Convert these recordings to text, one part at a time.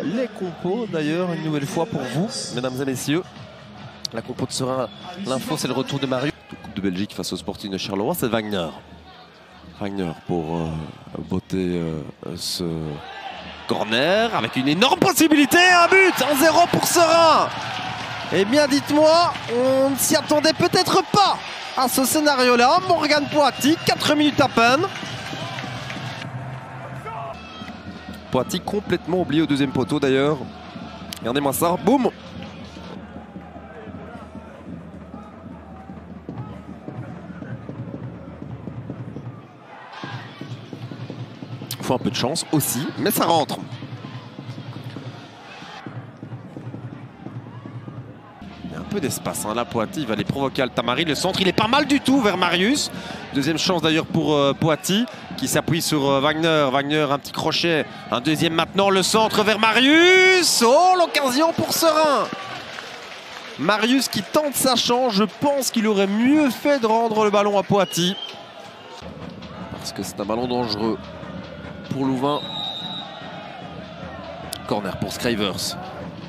les compos d'ailleurs, une nouvelle fois pour vous, mesdames et messieurs. La compo de Serein, l'info c'est le retour de Marius. Coupe de Belgique face au Sporting de Charleroi, c'est Wagner. Wagner pour botter ce corner avec une énorme possibilité, un but, 1-0 pour Serein. Eh bien dites-moi, on ne s'y attendait peut-être pas à ce scénario-là. Morgan Poaty, 4 minutes à peine. Poaty complètement oublié au deuxième poteau d'ailleurs. Regardez-moi ça, boum. Il faut un peu de chance aussi, mais ça rentre. Il y a un peu d'espace, hein. Là Poaty va aller provoquer Altamari. Le centre, il est pas mal du tout vers Marius. Deuxième chance d'ailleurs pour Poaty qui s'appuie sur Wagner. Wagner, un petit crochet. Un deuxième maintenant, le centre vers Marius. Oh, l'occasion pour Serein. Marius qui tente sa chance. Je pense qu'il aurait mieux fait de rendre le ballon à Poaty. Parce que c'est un ballon dangereux pour Louvain. Corner pour Scrivers.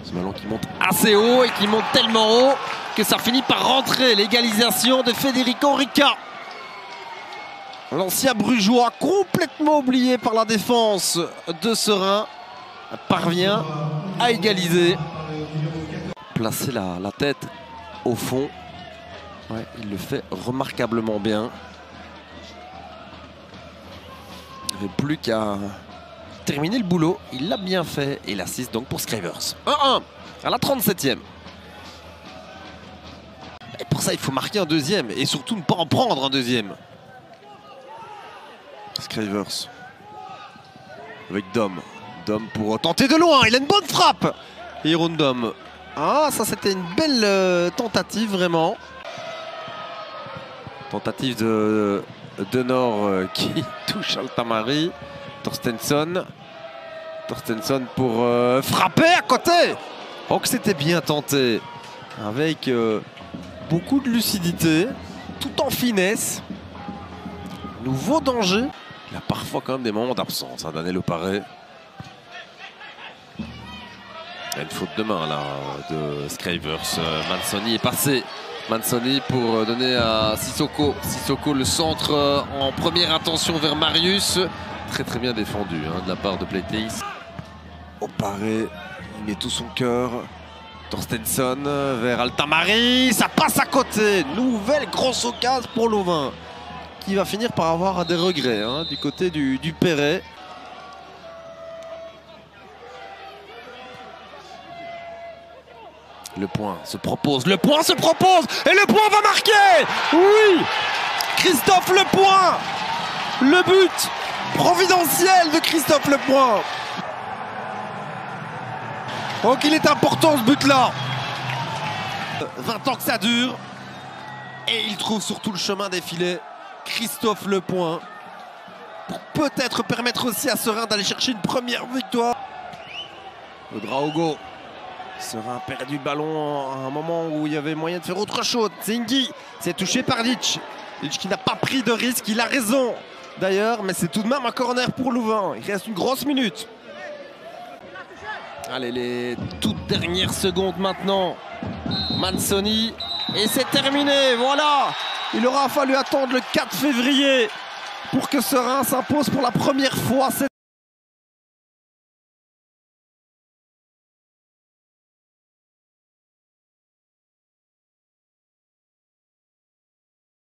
Ce ballon qui monte assez haut et qui monte tellement haut que ça finit par rentrer. L'égalisation de Federico Rica. L'ancien brugeois, complètement oublié par la défense de Serein, parvient à égaliser. Placer la tête au fond. Ouais, il le fait remarquablement bien. Il n'y avait plus qu'à terminer le boulot. Il l'a bien fait. Et l'assist donc pour Scrivers. 1-1 à la 37e. Et pour ça, il faut marquer un deuxième. Et surtout ne pas en prendre un deuxième. Scrivers. Avec Dom. Dom pour tenter de loin. Il a une bonne frappe. Et Dom. Ah, ça c'était une belle tentative vraiment. Tentative de Nord qui touche Altamari. Torstensson. Torstensson pour frapper à côté. Oh que c'était bien tenté. Avec beaucoup de lucidité. Tout en finesse. Nouveau danger. Il y a parfois quand même des moments d'absence, hein, Daniel Opare. Il y a une faute de main là de Scrivers. Manzoni est passé. Manzoni pour donner à Sissoko. Sissoko le centre en première intention vers Marius. Très très bien défendu hein, de la part de Playteis. Opare, il met tout son cœur. Torstensson vers Altamari. Ça passe à côté. Nouvelle grosse occasion pour Louvain. Qui va finir par avoir des regrets hein, du côté du Perret. Le point se propose, et le point va marquer. Oui, Christophe Lepoint, le but providentiel de Christophe Lepoint. Oh qu'il est important ce but-là. 20 ans que ça dure. Et il trouve surtout le chemin des filets. Christophe Lepoint pour peut-être permettre aussi à Serein d'aller chercher une première victoire. Le Draogo. Serein a perdu le ballon à un moment où il y avait moyen de faire autre chose. Zingi s'est touché par Ditch. Ditch qui n'a pas pris de risque, il a raison d'ailleurs, mais c'est tout de même un corner pour Louvain. Il reste une grosse minute. Allez, les toutes dernières secondes maintenant. Manzoni. Et c'est terminé, voilà. Il aura fallu attendre le 4 février pour que Serein s'impose pour la première fois.